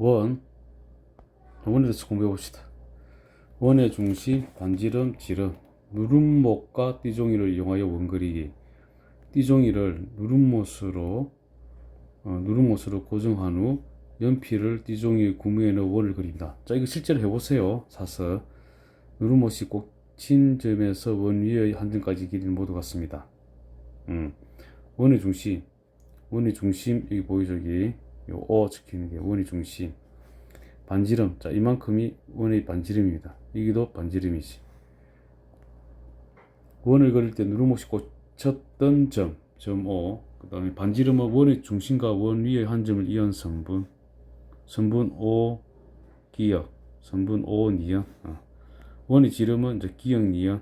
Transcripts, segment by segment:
원에 대해서 공부해 봅시다. 원의 중심, 반지름, 지름, 누름목과 띠종이를 이용하여 원 그리기. 띠종이를 누름못으로 고정한 후 연필을 띠종이 구멍에 넣어 원을 그립니다. 자, 이거 실제로 해보세요. 사서 누름못이 꽂힌 점에서 원 위의 한 점까지 길이는 모두 같습니다. 원의 중심 여기 보이죠? 여기 요 O 적혀있는 게 원의 중심. 반지름, 자, 이만큼이 원의 반지름입니다. 여기도 반지름이지. 원을 그릴 때 누름못이 꽂혔던 점 O, 그 다음에 반지름은 원의 중심과 원 위의 한 점을 이은 선분 O 기역, 선분 O 니은. 원의 지름은 이제 기역 니은,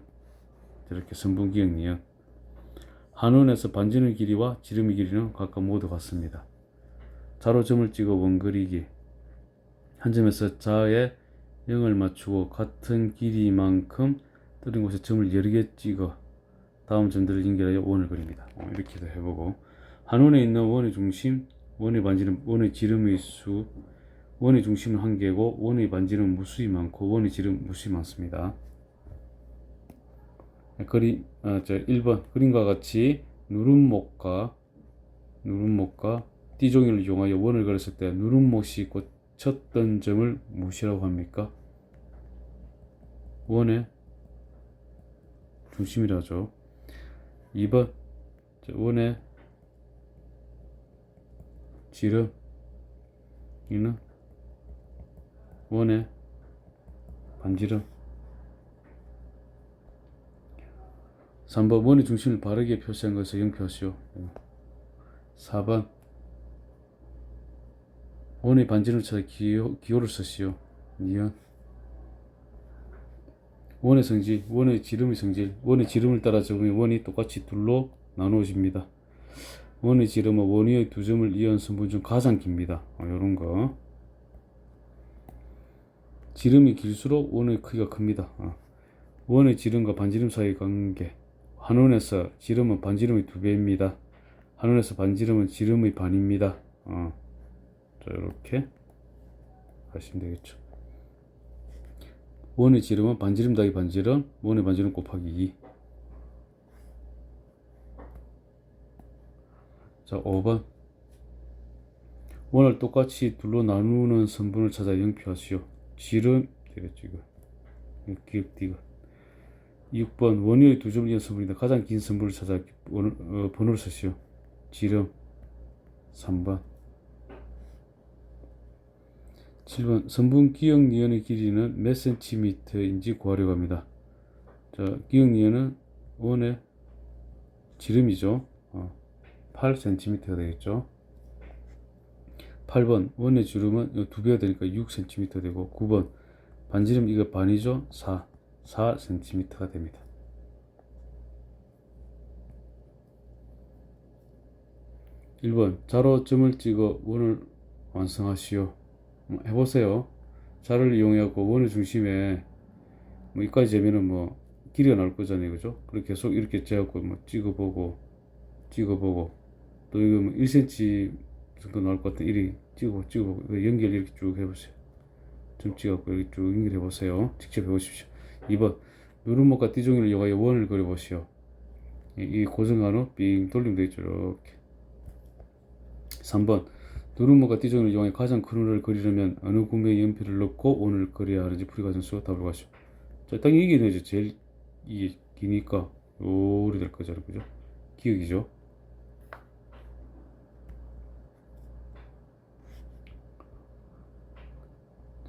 이렇게 선분 기역 니은. 한원에서 반지름 길이와 지름의 길이는 각각 모두 같습니다. 자로 점을 찍어 원 그리기. 한 점에서 자에 0을 맞추고 같은 길이만큼 뚫린 곳에 점을 여러 개 찍어 다음 점들을 연결하여 원을 그립니다. 이렇게도 해보고, 한원에 있는 원의 중심, 원의 반지름, 원의 지름의 수, 원의 중심은 1개고 원의 반지름은 무수히 많고 원의 지름 무수히 많습니다. 1번 그림과 같이 누름목과 띠종이를 이용하여 원을 그렸을 때 누름못이 꽂혔던 점을 무엇이라고 합니까? 원의 중심이라 하죠. 2번 원의 지름, 이는 원의 반지름. 3번 원의 중심을 바르게 표시한 것을 영표하시오. 4번 원의 반지름을 찾아 기호를 쓰시오. 니은. 원의 성질, 원의 지름의 성질, 원의 지름을 따라 적으면 원이 똑같이 둘로 나누어집니다. 원의 지름은 원 위의 두 점을 이은 선분 중 가장 깁니다. 요런 거. 지름이 길수록 원의 크기가 큽니다. 원의 지름과 반지름 사이의 관계. 한원에서 지름은 반지름의 2배입니다. 한원에서 반지름은 지름의 반입니다. 자, 이렇게 하시면 되겠죠. 원의 지름은 반지름 더하기 반지름, 원의 반지름 곱하기 2. 자, 5번 원을 똑같이 둘로 나누는 선분을 찾아 영표하시오. 지름 되겠죠. 이거 기억 디귿. 6번 원위의 두 점을 이은 선분인데 가장 긴 선분을 찾아 번호를 쓰시오. 지름. 3번 7번 선분 기역 니은의 길이는 몇 cm인지 구하려고 합니다. 자, 기역 니은은 원의 지름이죠. 8cm가 되겠죠. 8번 원의 지름은 2배가 되니까 6cm 되고, 9번 반지름 이거 반이죠. 4cm가 됩니다. (1번) 자로 점을 찍어 원을 완성하시오. 해보세요. 자를 이용해갖고 원의 중심에 이까지 재면은 길이가 나올 거잖아요. 그죠? 그렇게 계속 이렇게 재갖고 찍어보고 또 이거 1cm 정도 나올 것 같은 이리 찍어보고 연결 이렇게 쭉 해보세요. 점 찍어갖고 이렇게 쭉 연결해보세요. 직접 해보십시오. 2번 누름목과 띠종이를 이용하여 원을 그려보시오. 이 고정한 후 빙 돌리면 되겠죠. 이렇게. 3번 누름목과 띠종이를 이용하여 가장 큰 원을 그리려면 어느 구매에 연필을 넣고 원을 그려야 하는지 풀이 과정 속 답을 가시오. 자, 딱 이게 이제 제일 이게 기니까 요리 될 거잖아요. 그죠? 기억이죠.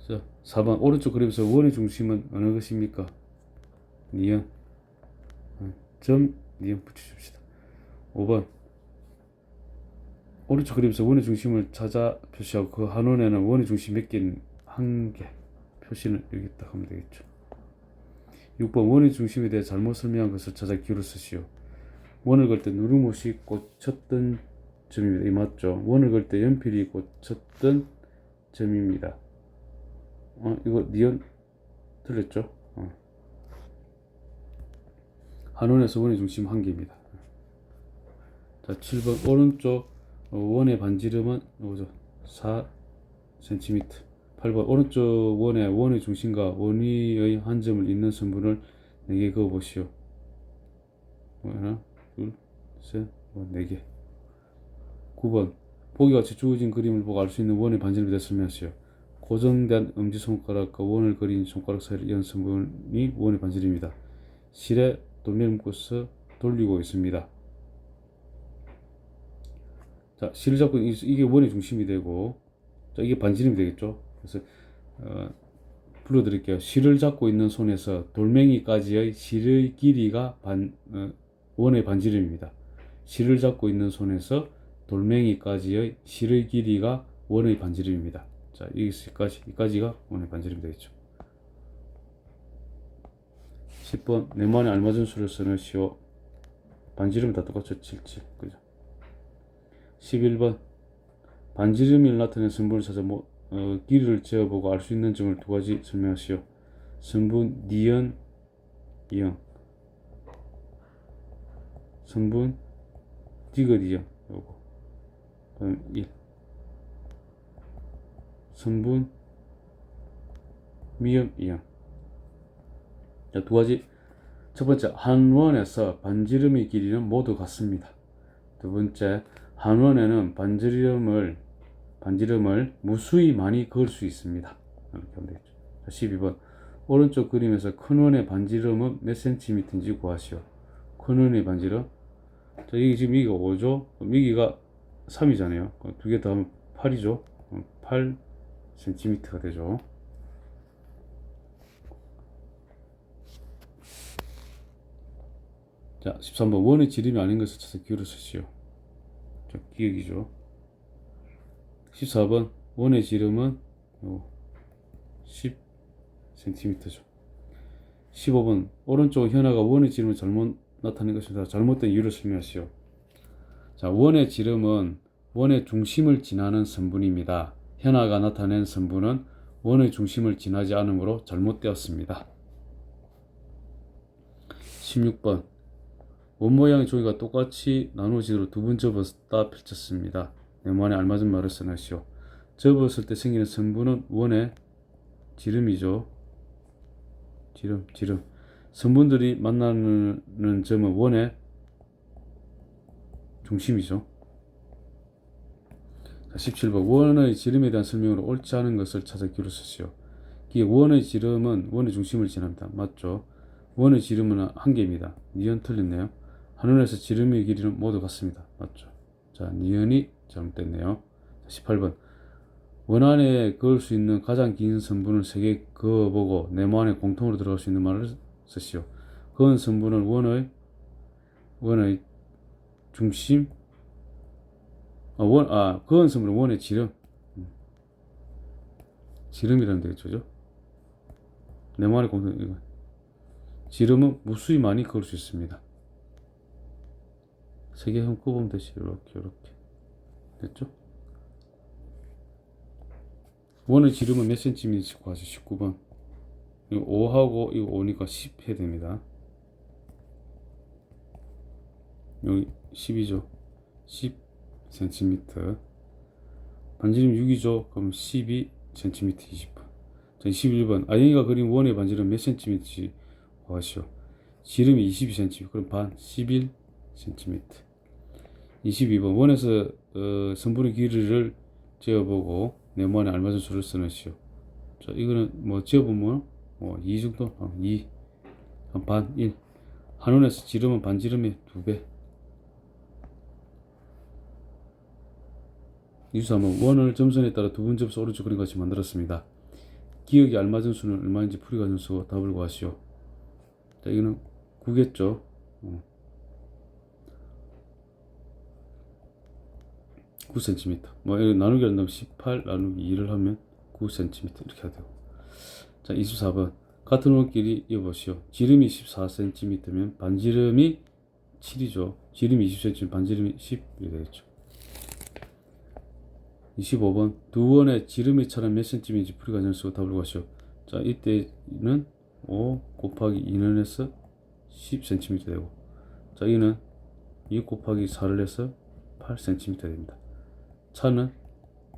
자, 4번 오른쪽 그림에서 원의 중심은 어느 것입니까? 니은. 점 니은 붙여줍시다. 5번 오른쪽 그림에서 원의 중심을 찾아 표시하고 그 한원에는 원의 중심 몇 개는 1개 표시는 여기 딱 하면 되겠죠. 6번 원의 중심에 대해 잘못 설명한 것을 찾아 기호를 쓰시오. 원을 걸 때 누름못이 꽂혔던 점입니다. 이 맞죠? 원을 걸 때 연필이 꽂혔던 점입니다. 이거 니은 틀렸죠? 한원에서 원의 중심 1개입니다. 자, 7번 오른쪽 원의 반지름은 이거죠. cm. 8번 오른쪽 원에 원의 중심과 원 위의 한 점을 잇는 선분을 4개 그어 보시오. 하나, 둘, 셋, 4개. 9번 보기와 같이 주어진 그림을 보고 알 수 있는 원의 반지름에 대해 설명하시오. 고정된 엄지손가락과 원을 그린 손가락 사이를 이은 선분이 원의 반지름입니다. 실에 돌멩이를 묶어서 돌리고 있습니다. 자, 실을 잡고 이게 원의 중심이 되고, 자, 이게 반지름이 되겠죠. 그래서 불러드릴게요. 실을 잡고 있는 손에서 돌멩이까지의 실의 길이가 원의 반지름입니다. 실을 잡고 있는 손에서 돌멩이까지의 실의 길이가 원의 반지름입니다. 자, 여기까지가 원의 반지름이 되겠죠. 10번 네모안에 알맞은 수를 써넣으시오. 반지름은 다 똑같죠. 77. 그죠? 11번 반지름을 나타내는 선분을 찾아 길이를 재어보고 알 수 있는 점을 2가지 설명하시오. 선분 니은 2형, 선분 디귿 2형, 요거 그다음 1, 선분 미음 2형. 자, 2가지. 첫 번째, 한 원에서 반지름의 길이는 모두 같습니다. 두 번째, 한 원에는 반지름을 무수히 많이 그을 수 있습니다. 이렇게 하면 되겠죠. 12번 오른쪽 그림에서 큰 원의 반지름은 몇 cm인지 구하시오. 큰 원의 반지름, 자, 여기 지금 여기가 5죠. 그럼 여기가 3이잖아요. 2개 더하면 8이죠. 8cm가 되죠. 자, 13번 원의 지름이 아닌 것을 찾아 기울여 쓰시오. 자, 기억이죠. 14번 원의 지름은 10cm죠. 15번 오른쪽 현아가 원의 지름을 잘못 나타낸 것입니다. 잘못된 이유를 설명하시오. 자, 원의 지름은 원의 중심을 지나는 선분입니다. 현아가 나타낸 선분은 원의 중심을 지나지 않으므로 잘못되었습니다. 16번 원 모양의 종이가 똑같이 나누어지도록 2번 접었다 펼쳤습니다. 네모안에 알맞은 말을 써내시오. 접었을 때 생기는 선분은 원의 지름이죠. 지름. 선분들이 만나는 점은 원의 중심이죠. 17번 원의 지름에 대한 설명으로 옳지 않은 것을 찾아 기울여 쓰시오. 원의 지름은 원의 중심을 지납니다. 맞죠? 원의 지름은 한 개입니다. 니은 틀렸네요. 한원에서 지름의 길이는 모두 같습니다. 맞죠? 자, 니은이 잘못됐네요. 18번 원 안에 그을 수 있는 가장 긴 선분을 3개 그어보고 네모안에 공통으로 들어갈 수 있는 말을 쓰시오. 그은 선분은 원의 중심, 그은 선분은 원의 지름이라는 되겠죠. 네모안에 공통, 이거 지름은 무수히 많이 그을 수 있습니다. 3개 한번 끄보면 되지. 이렇게 됐죠? 원의 지름은 몇 cm인지 구하시오. 19번 이거 5하고 이거 5니까 10 해야 됩니다. 여기 10이죠. 10cm. 반지름 6이죠. 그럼 12cm 20번. 자, 21번 아영이가 그린 원의 반지름 몇 cm인지 구하시오. 지름이 22cm. 그럼 반 11cm. 22번 원에서 선분의 길이를 재어보고 네모안에 알맞은 수를 써넣으시오. 자, 이거는 재어보면 2 정도? 2, 반, 1. 한원에서 지름은 반지름의 2배. 23번 원을 점선에 따라 2번 접수 오른쪽 그림 같이 만들었습니다. 기억이 알맞은 수는 얼마인지 풀이 가정수 답을 구하시오. 자, 이거는 9겠죠. 9cm. 나누기 한다면 18 나누기 2를 하면 9cm 이렇게 해야 되고. 자, 24번 같은 원끼리 이어보시오. 지름이 14cm면 반지름이 7이죠. 지름이 20cm면 반지름이 10이 되겠죠. 25번 두 원의 지름의 차는 몇 cm인지 풀이 가정수 답을 구하시오. 자, 이때는 5 곱하기 2는 해서 10cm 되고, 자, 이는 2 곱하기 4를 해서 8cm 됩니다. 차는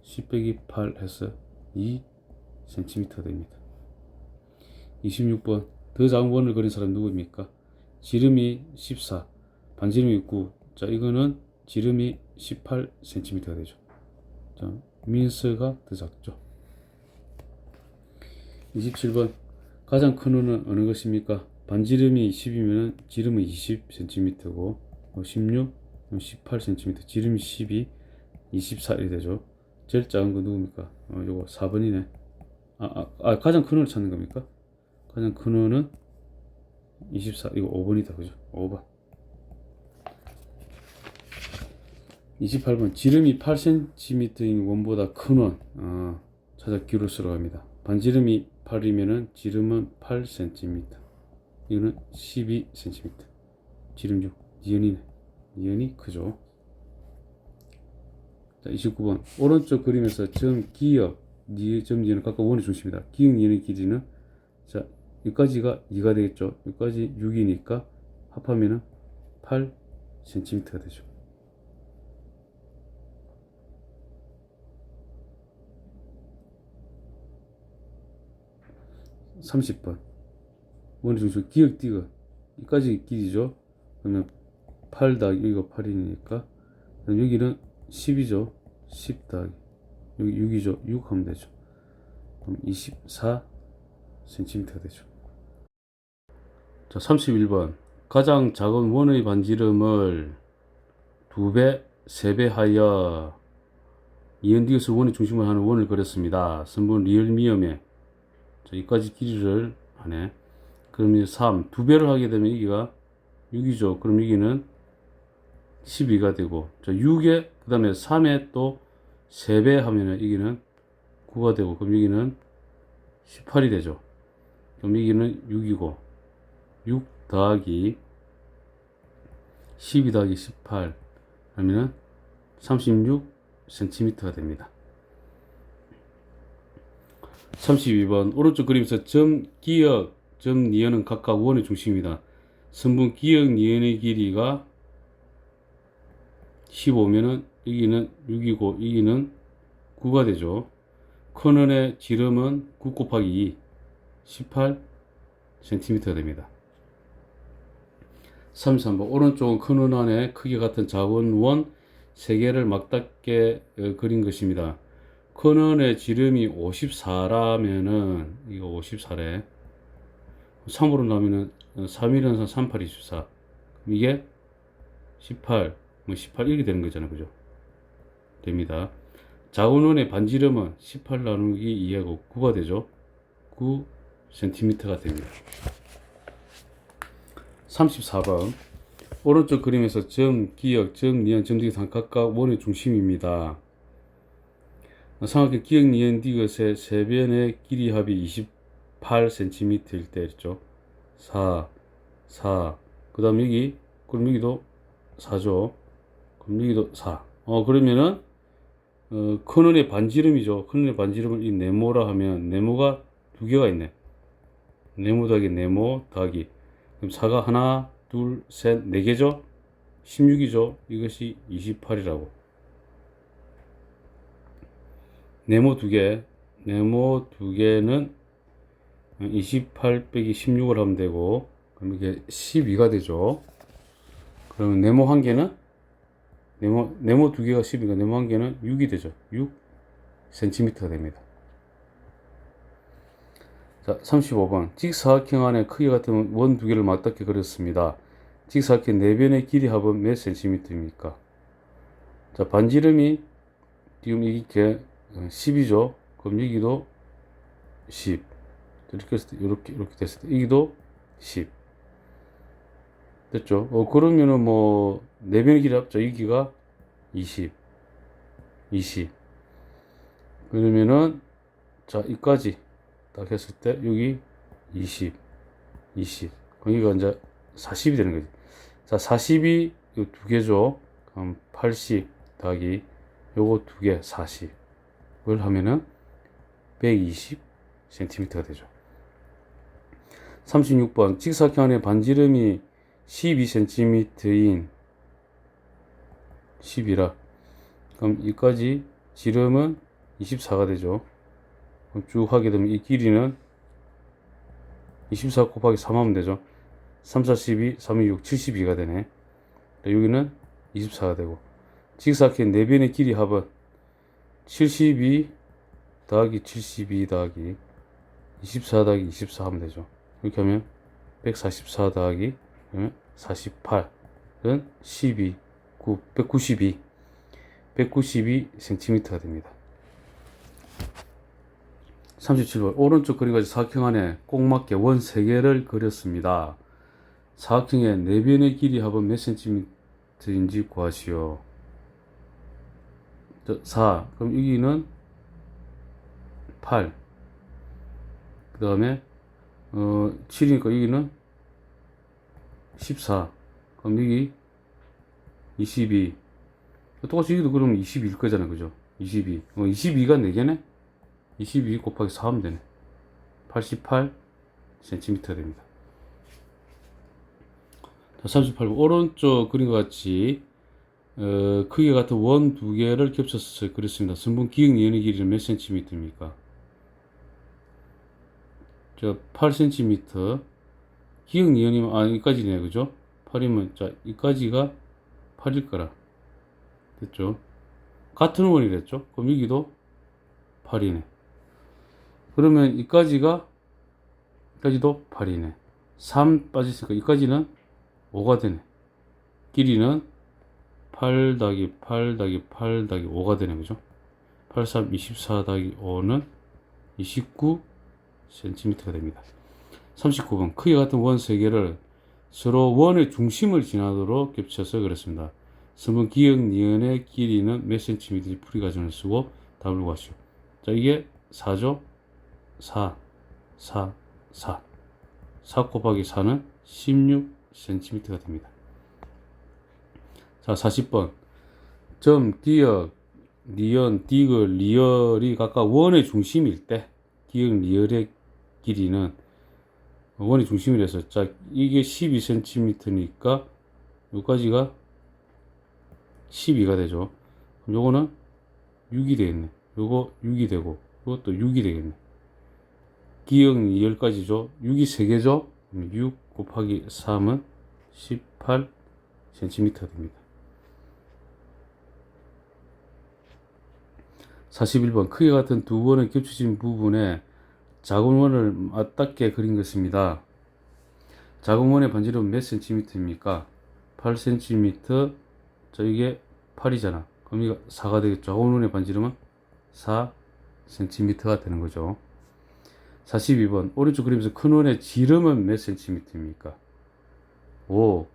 10 빼기 8 해서 2cm 됩니다. 26번 더 작은 원을 그린 사람 누구입니까? 지름이 14, 반지름이 9. 자, 이거는 지름이 18cm가 되죠. 자, 민서가 더 작죠. 27번 가장 큰 원은 어느 것입니까? 반지름이 10이면 지름은 20cm고 16, 18cm, 지름이 12, 24 이렇게 되죠. 제일 작은 거 누굽니까? 요거 4번이네. 가장 큰 원을 찾는 겁니까? 가장 큰 원은 24, 이거 5번이다. 그죠? 5번. 28번 지름이 8cm인 원보다 큰 원 찾아 기호를 쓰러 갑니다. 반지름이 8이면은 지름은 8cm, 이거는 12cm, 지름 6, 니은이네. 니은이 크죠. 자, 29번 오른쪽 그림에서 점 기역 점 니은은 각각 원의 중심이다. 기역 니은의 길이는 자 여기까지가 2가 되겠죠. 여기까지 6이니까 합하면은 8cm가 되죠. 30번 원의 중심 기역 디귿 여기까지 길이죠. 그러면 8 더하기 여기가 8이니까 여기는 10이죠. 10 더하기 여기 6이죠. 6 하면 되죠. 그럼 24cm가 되죠. 자, 31번 가장 작은 원의 반지름을 2배, 3배 하여 이은디귿을 원의 중심으로 하는 원을 그렸습니다. 선분 리얼미엄에 자, 여기까지 길이를 하네. 그럼 3, 2배를 하게 되면 여기가 6이죠. 그럼 여기는 12가 되고, 자, 6에, 그 다음에 3에 또 3배 하면은 여기는 9가 되고, 그럼 여기는 18이 되죠. 그럼 여기는 6이고, 6 더하기 12 더하기 18 하면은 36cm가 됩니다. 32번 오른쪽 그림에서 점 기역 점 니은은 각각 원의 중심이다. 선분 기역 니은의 길이가 15면은 여기는 6이고 여기는 9가 되죠. 큰 원의 지름은 9 곱하기 2 18cm가 됩니다. 33번 오른쪽은 큰 원 안에 크기 같은 작은 원 3개를 막닿게 그린 것입니다. 큰 원의 지름이 54라면은 이거 54래 3으로 나면은 3일은 38, 24 이게 18 18 이렇게 되는 거잖아요. 그죠? 됩니다. 작은 원의 반지름은 18 나누기 2하고 9가 되죠. 9cm가 됩니다. 34번 오른쪽 그림에서 점, 기역, 점, 니은, 점, 디귿 각각 원의 중심입니다. 삼각형 기역, 니은, 디귿의 세 변의 길이 합이 28cm일 때 있죠. 4, 4. 그 다음 여기, 그럼 여기도 4죠. 그럼 여기도 4. 그러면은, 큰 원의 반지름이죠. 큰 원의 반지름을 이 네모라 하면, 네모가 두 개가 있네. 네모 더하기 네모 더하기. 그럼 4가 하나, 둘, 셋, 4개죠? 16이죠? 이것이 28이라고. 네모 2개, 네모 2개는 28 빼기 16을 하면 되고, 그럼 이게 12가 되죠. 그러면 네모 한 개는, 네모 2개가 12가 네모 한 개는 6이 되죠. 6cm가 됩니다. 자, 35번. 직사각형 안에 크기 같은 원 2개를 맞닿게 그렸습니다. 직사각형 4변의 길이 합은 몇 cm입니까? 자, 반지름이 지금 이게 10이죠. 그럼 여기도 10. 이렇게 했을 때, 이렇게 됐을 때, 여기도 10. 됐죠? 그러면은 뭐, 4변의 길이 합죠. 여기가 20. 20. 그러면은, 자, 이까지 딱 했을 때, 여기 20. 20. 여기가 이제 40이 되는 거지. 자, 40이 요 2개죠. 그럼 80 더하기 요거 2개 40을 하면은 120cm가 되죠. 36번 직사각형 안에 반지름이 12cm인 10이라 그럼 여기까지 지름은 24가 되죠. 쭉 하게 되면 이 길이는 24 곱하기 3 하면 되죠. 3, 4, 12, 3, 2, 6, 72가 되네. 여기는 24가 되고, 직사각형 4변의 길이 합은 72 더하기 72 더하기 24 더하기 24 하면 되죠. 이렇게 하면 144 더하기 48은 12, 9, 192cm가 됩니다. 37번 오른쪽 그림까지 사각형 안에 꼭 맞게 원 3개를 그렸습니다. 사각형의 4변의 길이 합은 몇 cm인지 구하시오. 4. 그럼 여기는 8. 그 다음에 7이니까 여기는 14. 그럼 여기 22. 똑같이 여기도 그러면 22일 거잖아요. 그죠? 22. 22가 4개네? 22 곱하기 4 하면 되네. 88cm 됩니다. 38번 오른쪽 그림과 같이 크기가 같은 원 2개를 겹쳐서 그렸습니다. 선분 기역 니은의 길이는 몇 cm입니까? 8cm. 기역 니은이면 여기까지네. 그죠? 8이면 자 여기까지가 8일 거라 됐죠? 같은 원이랬죠? 그럼 여기도 8이네. 그러면 여기까지도 8이네. 3 빠졌으니까 여기까지는 5가 되네. 길이는 8 더하기 8 더하기 8 더하기 5가 되네. 그죠? 8, 3, 24 더하기 5는 29cm가 됩니다. 39번 크기 같은 원 3개를 서로 원의 중심을 지나도록 겹쳐서 그렸습니다. 선분 기역 니은의 길이는 몇 cm인지 풀이 과정을 쓰고 답을 구하시오. 자, 이게 4죠? 4 곱하기 4는 16cm가 됩니다. 자, 40번 점, 기역, 니은, 디귿, 리얼이 각각 원의 중심일 때 기역, 리얼의 길이는 원의 중심이라서 자 이게 12cm니까 여기까지가 12가 되죠. 그럼 요거는 6이 되겠네. 요거 6이 되고 요것도 6이 되겠네. 기역, 리얼까지죠. 6이 3개죠. 6 곱하기 3은 18cm 됩니다. 41번 크기 같은 두 원의 겹쳐진 부분에 작은 원을 맞닿게 그린 것입니다. 작은 원의 반지름은 몇 cm입니까? 8cm. 자, 이게 8이잖아. 그럼 이거 4가 되겠죠. 작은 원의 반지름은 4cm가 되는 거죠. 42번 오른쪽 그림에서 큰 원의 지름은 몇 cm입니까? 5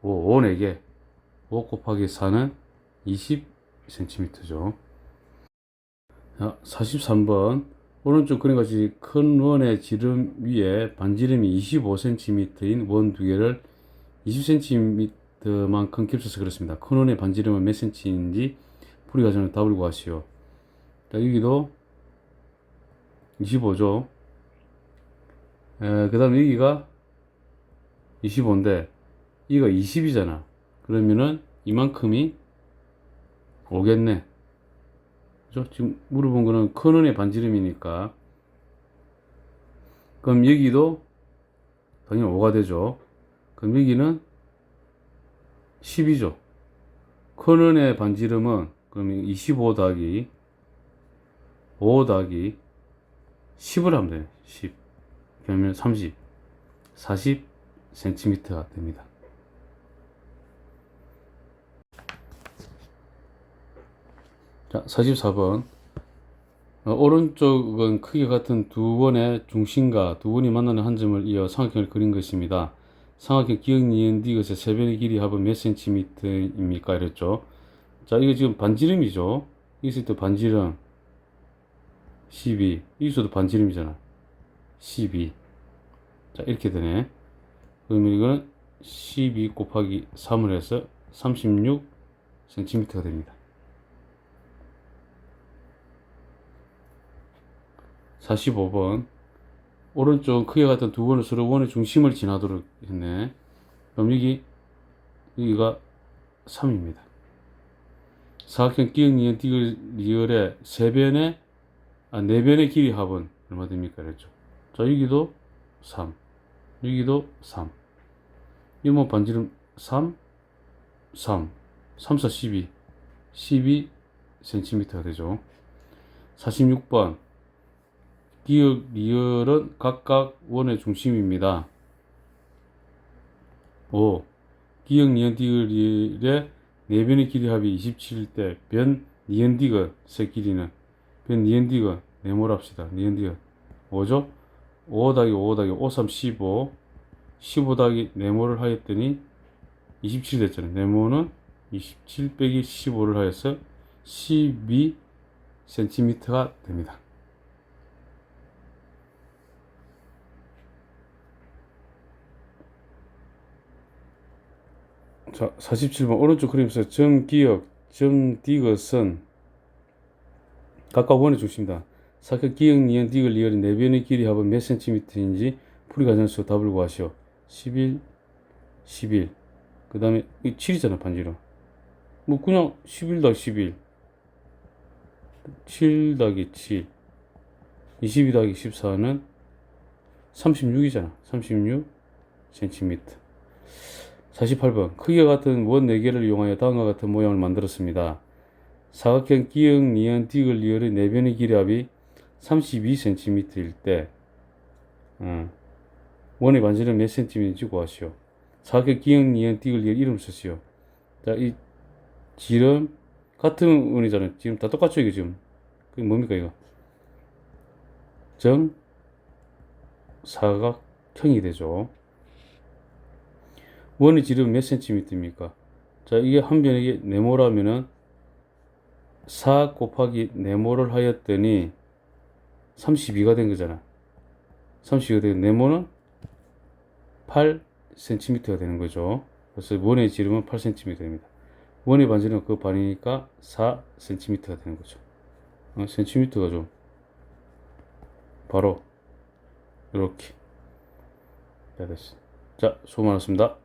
4개. 5 곱하기 4는 20cm죠. 43번 오른쪽 그림같이 큰 원의 지름 위에 반지름이 25cm인 원 2개를 20cm만큼 겹쳐서 그렇습니다. 큰 원의 반지름은 몇 cm인지 풀이 과정을 답을 구하시오. 자, 여기도 25죠. 그 다음에 여기가 25인데 여기가 20이잖아. 그러면은 이만큼이 오겠네. 그죠? 지금 물어본 거는 큰 원의 반지름이니까. 그럼 여기도 당연히 5가 되죠. 그럼 여기는 10이죠. 큰 원의 반지름은 그러면 25 더하기 5 더하기 10을 하면 돼요. 10. 그러면 30. 40cm가 됩니다. 자, 44번. 오른쪽은 크기 같은 두 원의 중심과 두 원이 만나는 한 점을 이어 삼각형을 그린 것입니다. 삼각형 기역, 니은, 디귿의 세 변의 길이 합은 몇 cm입니까? 이랬죠. 자, 이거 지금 반지름이죠. 여기서 또 반지름 12. 여기서도 반지름이잖아. 12. 자, 이렇게 되네. 그러면 이거는 12 곱하기 3을 해서 36cm가 됩니다. 45번 오른쪽 크기 같은 두 원을 서로 원의 중심을 지나도록 했네. 그럼 여기가 3입니다. 사각형 기역, 니은, 디귿, 리얼의 세 변의 내변의 길이 합은 얼마 됩니까? 그랬죠. 자, 여기도 3, 여기도 3. 이 뭐 반지름 3, 3, 3, 4, 12cm가 되죠. 46번. 기역, 리을은 각각 원의 중심입니다. 5. 기역, 니은, 디귿, 리을의 내변의 길이 합이 27일 때 변, 니은, 디귿의 길이는 변, 니은, 디귿 네모랍시다. 니은, 디귿 5죠? 5 더하기 5 더하기 5, 3, 15 15 더하기 네모를 하였더니 27 됐잖아요. 네모는 27 빼기 15를 하여서 12cm가 됩니다. 자, 47번 오른쪽 그림에서 정기역, 정디귿은 각각 원의 중심이다. 사각 기역, 니은, 디귿, 리을의 내변의 길이 합은 몇 cm인지 풀이 가정수 답을 구하시오. 11, 11. 그 다음에 7이잖아, 반지름. 뭐 그냥 11 더하기 11, 7 더하기 7, 22 더하기 14는 36이잖아. 36cm. 48번 크기가 같은 원 4개를 이용하여 다음과 같은 모양을 만들었습니다. 사각형 기역, 니은, 디귿, 리을의 내변의 길이 합이 32cm일 때 원의 반지름 몇 cm인지 구하시오. 사각형 기역, 니은, 디귿, 리을 이름 쓰시오. 자, 이 지름 같은 원이잖아요. 지금 다 똑같죠, 이게 지금. 그게 뭡니까, 이거? 정 사각형이 되죠. 원의 지름은 몇 cm입니까? 자, 이게 한 변에 네모라면은 4 곱하기 네모를 하였더니 32가 된 거잖아. 32가 되고 네모는 8cm가 되는 거죠. 그래서 원의 지름은 8cm 됩니다. 원의 반지름은 그 반이니까 4cm가 되는 거죠. cm가 좀 바로 이렇게 됐어. 자, 수고 많았습니다.